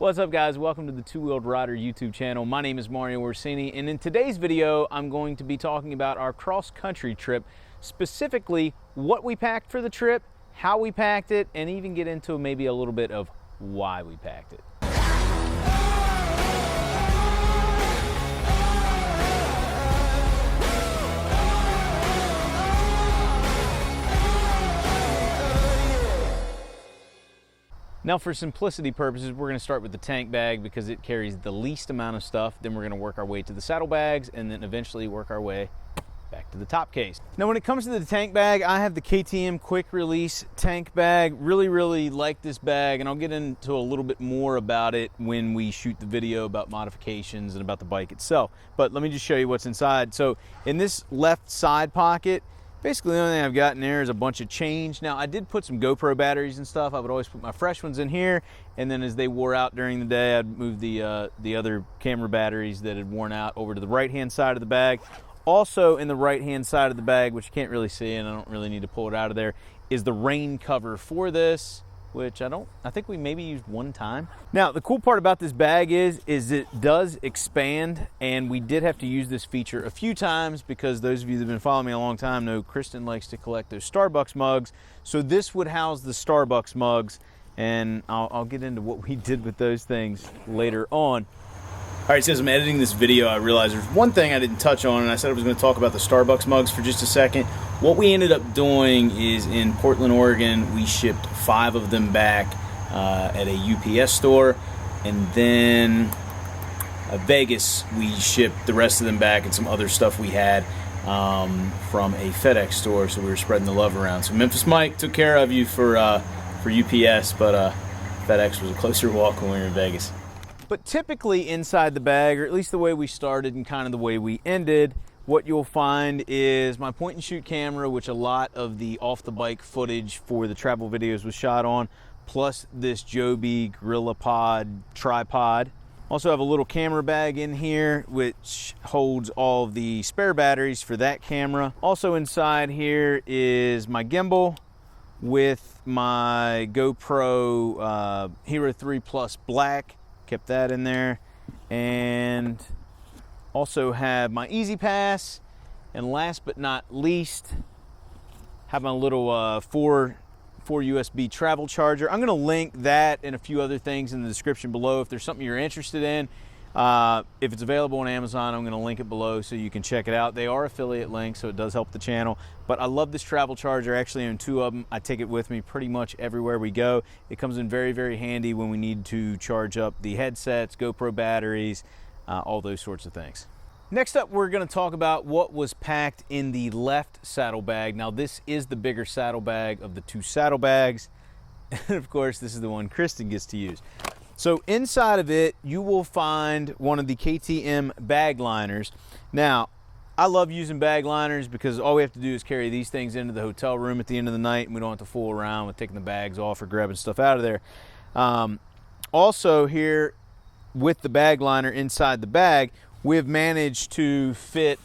What's up, guys? Welcome to the Two-Wheeled Rider YouTube channel. My name is Mario Orsini, and in today's video I'm going to be talking about our cross-country trip, specifically what we packed for the trip, how we packed it, and even get into maybe a little bit of why we packed it. Now, for simplicity purposes, we're going to start with the tank bag because it carries the least amount of stuff. Then we're going to work our way to the saddlebags and then eventually work our way back to the top case. Now, when it comes to the tank bag, I have the KTM quick release tank bag. Really like this bag, and I'll get into a little bit more about it when we shoot the video about modifications and about the bike itself. But let me just show you what's inside. So in this left side pocket, basically the only thing I've got in there is a bunch of change. Now, I did put some GoPro batteries and stuff. I would always put my fresh ones in here, and then as they wore out during the day, I'd move the other camera batteries that had worn out over to the right-hand side of the bag. Also in the right-hand side of the bag, which you can't really see, and I don't really need to pull it out of there, is the rain cover for this, which I think we maybe used one time. Now, the cool part about this bag is it does expand, and we did have to use this feature a few times because those of you that have been following me a long time know Kristen likes to collect those Starbucks mugs. So this would house the Starbucks mugs, and I'll get into what we did with those things later on. All right, so as I'm editing this video, I realized there's one thing I didn't touch on, and I said I was going to talk about the Starbucks mugs for just a second. What we ended up doing is in Portland, Oregon, we shipped 5 of them back at a UPS store, and then Vegas, we shipped the rest of them back and some other stuff we had from a FedEx store, so we were spreading the love around. So Memphis Mike took care of you for UPS, but FedEx was a closer walk when we were in Vegas. But typically inside the bag, or at least the way we started and kind of the way we ended, what you'll find is my point and shoot camera, which a lot of the off the bike footage for the travel videos was shot on, plus this Joby GorillaPod tripod. Also have a little camera bag in here which holds all of the spare batteries for that camera. Also inside here is my gimbal with my GoPro Hero 3 Plus Black. Kept that in there, and also have my Easy Pass, and last but not least, have my little 4 USB travel charger. I'm going to link that and a few other things in the description below if there's something you're interested in. If it's available on Amazon, I'm going to link it below so you can check it out. They are affiliate links, so it does help the channel. But I love this travel charger. I actually own 2 of them. I take it with me pretty much everywhere we go. It comes in very handy when we need to charge up the headsets, GoPro batteries, all those sorts of things. Next up, we're going to talk about what was packed in the left saddlebag. Now, this is the bigger saddlebag of the 2 saddlebags. And of course, this is the one Kristen gets to use. So inside of it, you will find one of the KTM bag liners. Now, I love using bag liners because all we have to do is carry these things into the hotel room at the end of the night, and we don't have to fool around with taking the bags off or grabbing stuff out of there. Also here, with the bag liner inside the bag, we've managed to fit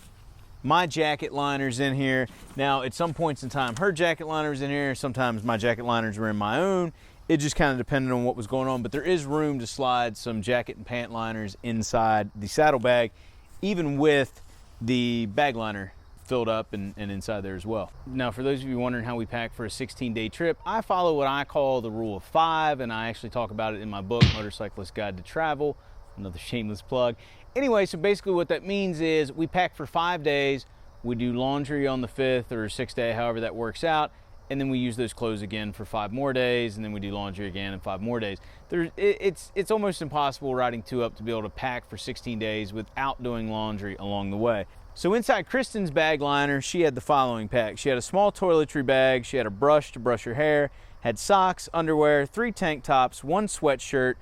my jacket liners in here. Now, at some points in time, her jacket liner was in here. Sometimes my jacket liners were in my own. It just kind of depended on what was going on, but there is room to slide some jacket and pant liners inside the saddlebag, even with the bag liner filled up and inside there as well. Now, for those of you wondering how we pack for a 16-day trip, I follow what I call the rule of 5, and I actually talk about it in my book, Motorcyclist Guide to Travel, another shameless plug. Anyway, so basically what that means is we pack for 5 days, we do laundry on the 5th or 6th day, however that works out, and then we use those clothes again for 5 more days, and then we do laundry again in 5 more days. It's almost impossible riding 2-up to be able to pack for 16 days without doing laundry along the way. So inside Kristen's bag liner, she had the following pack. She had a small toiletry bag, she had a brush to brush her hair, had socks, underwear, 3 tank tops, 1 sweatshirt,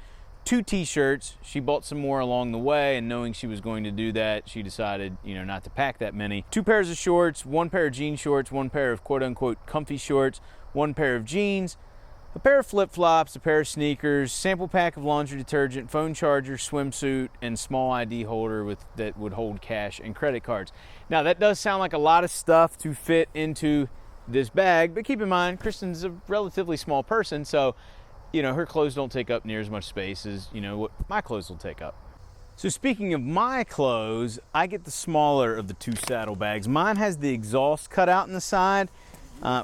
2 t-shirts. She bought some more along the way, and knowing she was going to do that, she decided, not to pack that many. 2 pairs of shorts, 1 pair of jean shorts, 1 pair of quote-unquote comfy shorts, 1 pair of jeans, a pair of flip-flops, a pair of sneakers, sample pack of laundry detergent, phone charger, swimsuit, and small ID holder that would hold cash and credit cards. Now, that does sound like a lot of stuff to fit into this bag, but keep in mind, Kristen's a relatively small person, so you know, her clothes don't take up near as much space as, you know, what my clothes will take up. So speaking of my clothes, I get the smaller of the two saddlebags. Mine has the exhaust cut out in the side,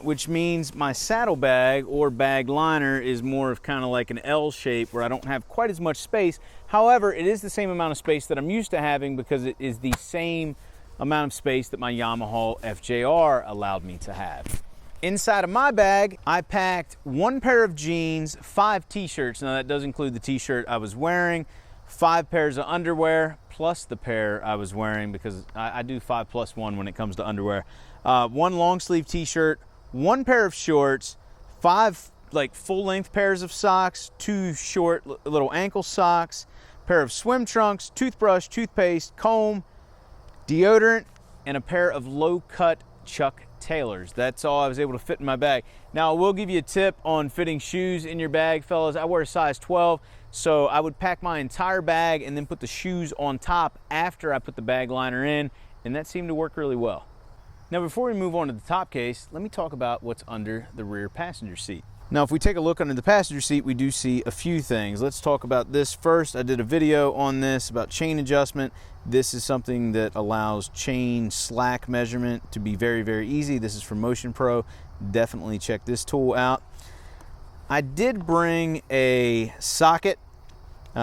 which means my saddlebag or bag liner is more of kind of like an L shape where I don't have quite as much space. However, it is the same amount of space that I'm used to having because it is the same amount of space that my Yamaha FJR allowed me to have. Inside of my bag, I packed 1 pair of jeans, 5 t-shirts. Now that does include the t-shirt I was wearing, 5 pairs of underwear, plus the pair I was wearing because I do 5 plus 1 when it comes to underwear. 1 long sleeve t-shirt, 1 pair of shorts, 5 like full length pairs of socks, 2 short little ankle socks, pair of swim trunks, toothbrush, toothpaste, comb, deodorant, and a pair of low cut Chuck Taylors. That's all I was able to fit in my bag. Now I will give you a tip on fitting shoes in your bag, fellas. I wear a size 12, so I would pack my entire bag and then put the shoes on top after I put the bag liner in, and that seemed to work really well. Now before we move on to the top case, let me talk about what's under the rear passenger seat. Now if we take a look under the passenger seat, we do see a few things. Let's talk about this first. I did a video on this about chain adjustment. This is something that allows chain slack measurement to be very, very easy. This is from Motion Pro. Definitely check this tool out. I did bring a socket.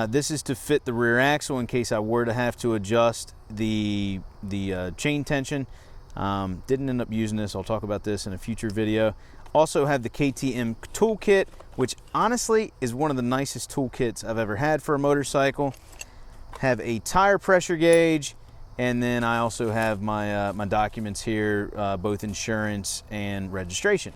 This is to fit the rear axle in case I were to have to adjust the chain tension. Didn't end up using this. I'll talk about this in a future video. Also have the KTM toolkit, which honestly is one of the nicest toolkits I've ever had for a motorcycle. Have a tire pressure gauge, and then I also have my my documents here, both insurance and registration.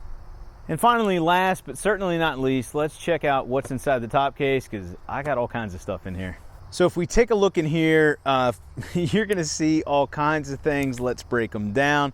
And finally, last but certainly not least, let's check out what's inside the top case because I got all kinds of stuff in here. So if we take a look in here, you're gonna see all kinds of things. Let's break them down.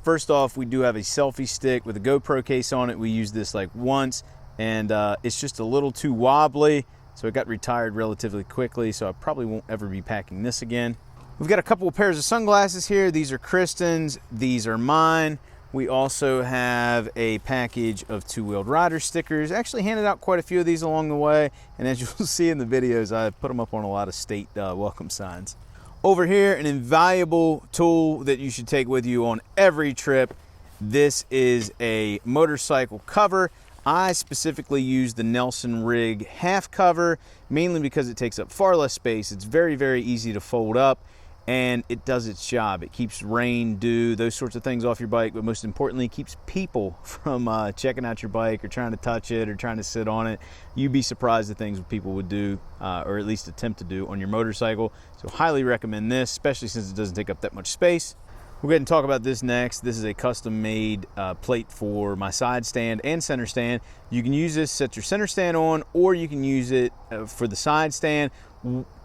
First off, we do have a selfie stick with a GoPro case on it. We used this like once, and it's just a little too wobbly, so it got retired relatively quickly, so I probably won't ever be packing this again. We've got a couple of pairs of sunglasses here. These are Kristen's, these are mine. We also have a package of two-wheeled rider stickers. Actually handed out quite a few of these along the way, and as you'll see in the videos, I put them up on a lot of state welcome signs. Over here, an invaluable tool that you should take with you on every trip. This is a motorcycle cover. I specifically use the Nelson Rig half cover, mainly because it takes up far less space. It's very, very easy to fold up, and it does its job. It keeps rain, dew, those sorts of things off your bike, but most importantly, it keeps people from checking out your bike or trying to touch it or trying to sit on it. You'd be surprised at things people would do, or at least attempt to do on your motorcycle. So highly recommend this, especially since it doesn't take up that much space. We'll go ahead and talk about this next. This is a custom-made plate for my side stand and center stand. You can use this to set your center stand on, or you can use it for the side stand.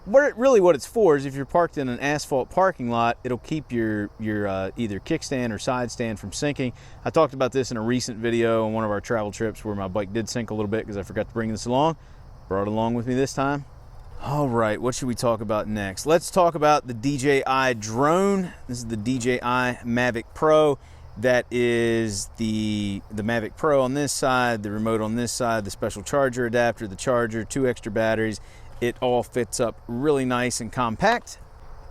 Really what it's for is if you're parked in an asphalt parking lot, it'll keep your either kickstand or side stand from sinking. I talked about this in a recent video on one of our travel trips where my bike did sink a little bit because I forgot to bring this along. Brought it along with me this time. All right, what should we talk about next? Let's talk about the DJI drone. This is the DJI Mavic Pro. That is the Mavic Pro on this side, the remote on this side, the special charger adapter, the charger, 2 extra batteries. It all fits up really nice and compact.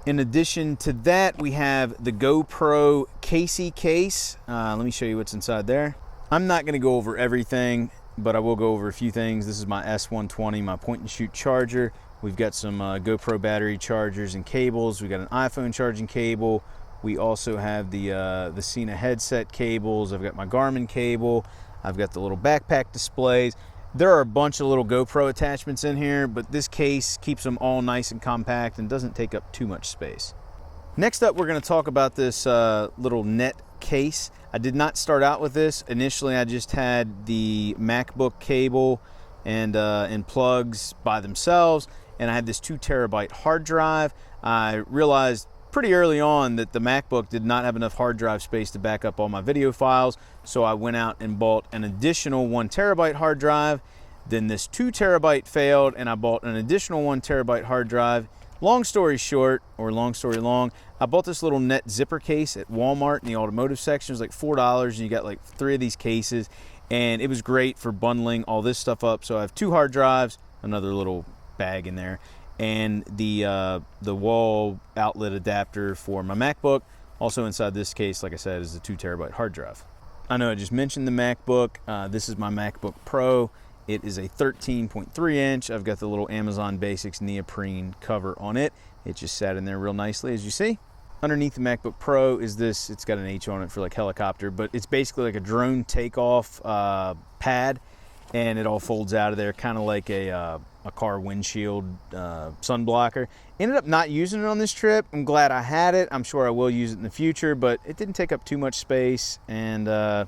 In addition to that, we have the GoPro Casey case. Let me show you what's inside there. I'm not gonna go over everything, but I will go over a few things. This is my S120, my point and shoot charger. We've got some GoPro battery chargers and cables. We've got an iPhone charging cable. We also have the Sena headset cables. I've got my Garmin cable. I've got the little backpack displays. There are a bunch of little GoPro attachments in here, but this case keeps them all nice and compact and doesn't take up too much space. Next up, we're going to talk about this little net case. I did not start out with this. Initially, I just had the MacBook cable and plugs by themselves, and I had this 2 terabyte hard drive. I realized pretty early on that the MacBook did not have enough hard drive space to back up all my video files, so I went out and bought an additional 1 terabyte hard drive. Then this 2 terabyte failed, and I bought an additional 1 terabyte hard drive. Long story short, or long story long, I bought this little net zipper case at Walmart in the automotive section. It was like $4, and you got like 3 of these cases. and it was great for bundling all this stuff up. So I have 2 hard drives, another little bag in there, and the wall outlet adapter for my MacBook. Also inside this case, like I said, is a 2 terabyte hard drive. I know I just mentioned the MacBook. This is my MacBook Pro. It is a 13.3 inch. I've got the little Amazon Basics neoprene cover on it. It just sat in there real nicely, as you see. Underneath the MacBook Pro is this, it's got an H on it for like helicopter, but it's basically like a drone takeoff pad, and it all folds out of there, kind of like a car windshield sun blocker. Ended up not using it on this trip. I'm glad I had it. I'm sure I will use it in the future, but it didn't take up too much space, and yeah,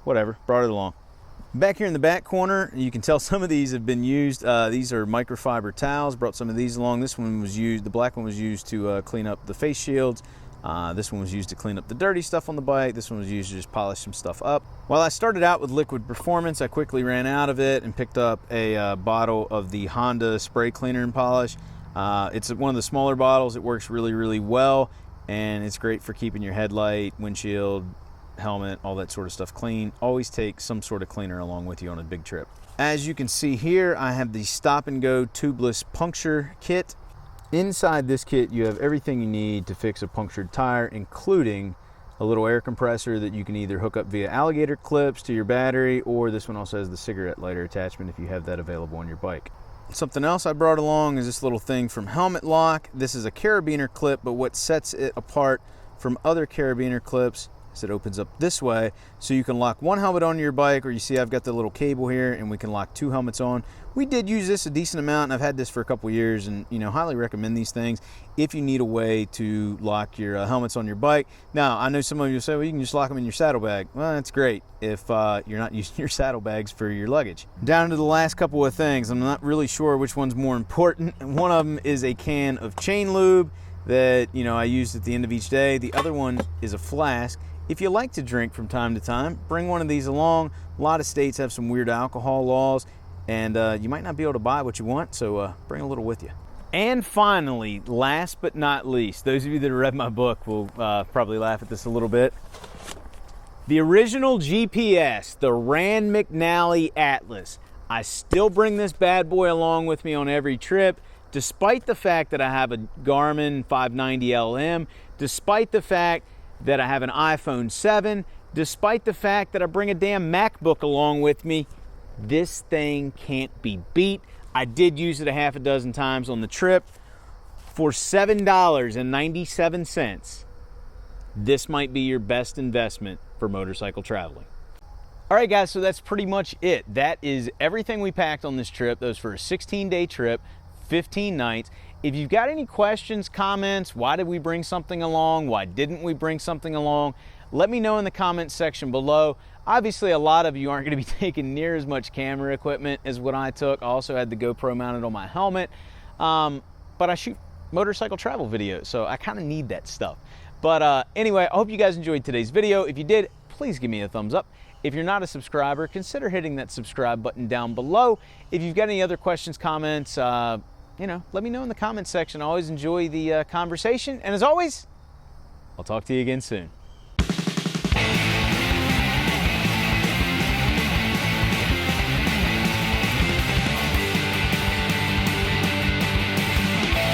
whatever, brought it along. Back here in the back corner, you can tell some of these have been used. These are microfiber towels. Brought some of these along. This one was used, the black one was used to clean up the face shields. This one was used to clean up the dirty stuff on the bike. This one was used to just polish some stuff up. While I started out with Liquid Performance, I quickly ran out of it and picked up a bottle of the Honda spray cleaner and polish. It's one of the smaller bottles. It works really, really well, and it's great for keeping your headlight, windshield, helmet, all that sort of stuff clean. Always take some sort of cleaner along with you on a big trip. As you can see here, I have the Stop and Go tubeless puncture kit. Inside this kit, you have everything you need to fix a punctured tire, including a little air compressor that you can either hook up via alligator clips to your battery, or this one also has the cigarette lighter attachment if you have that available on your bike. Something else I brought along is this little thing from Helmet Lock. This is a carabiner clip, but what sets it apart from other carabiner clips is it opens up this way, so you can lock one helmet onto your bike, or you see I've got the little cable here, and we can lock 2 helmets on. We did use this a decent amount, and I've had this for a couple years, and highly recommend these things if you need a way to lock your helmets on your bike. Now, I know some of you will say, well, you can just lock them in your saddlebag. Well, that's great if you're not using your saddlebags for your luggage. Down to the last couple of things. I'm not really sure which one's more important. One of them is a can of chain lube that I use at the end of each day. The other one is a flask. If you like to drink from time to time, bring one of these along. A lot of states have some weird alcohol laws, and you might not be able to buy what you want, so bring a little with you. And finally, last but not least, those of you that have read my book will probably laugh at this a little bit. The original GPS, the Rand McNally Atlas. I still bring this bad boy along with me on every trip, despite the fact that I have a Garmin 590 LM, despite the fact that I have an iPhone 7, despite the fact that I bring a damn MacBook along with me. This thing can't be beat. I did use it a half a dozen times on the trip. For $7.97, this might be your best investment for motorcycle traveling. All right, guys, so that's pretty much it. That is everything we packed on this trip. That was for a 16-day trip, 15 nights. If you've got any questions, comments, why did we bring something along? Why didn't we bring something along? Let me know in the comments section below. Obviously, a lot of you aren't going to be taking near as much camera equipment as what I took. I also had the GoPro mounted on my helmet, but I shoot motorcycle travel videos, so I kind of need that stuff. But anyway, I hope you guys enjoyed today's video. If you did, please give me a thumbs up. If you're not a subscriber, consider hitting that subscribe button down below. If you've got any other questions, comments, let me know in the comments section. I always enjoy the conversation. And as always, I'll talk to you again soon.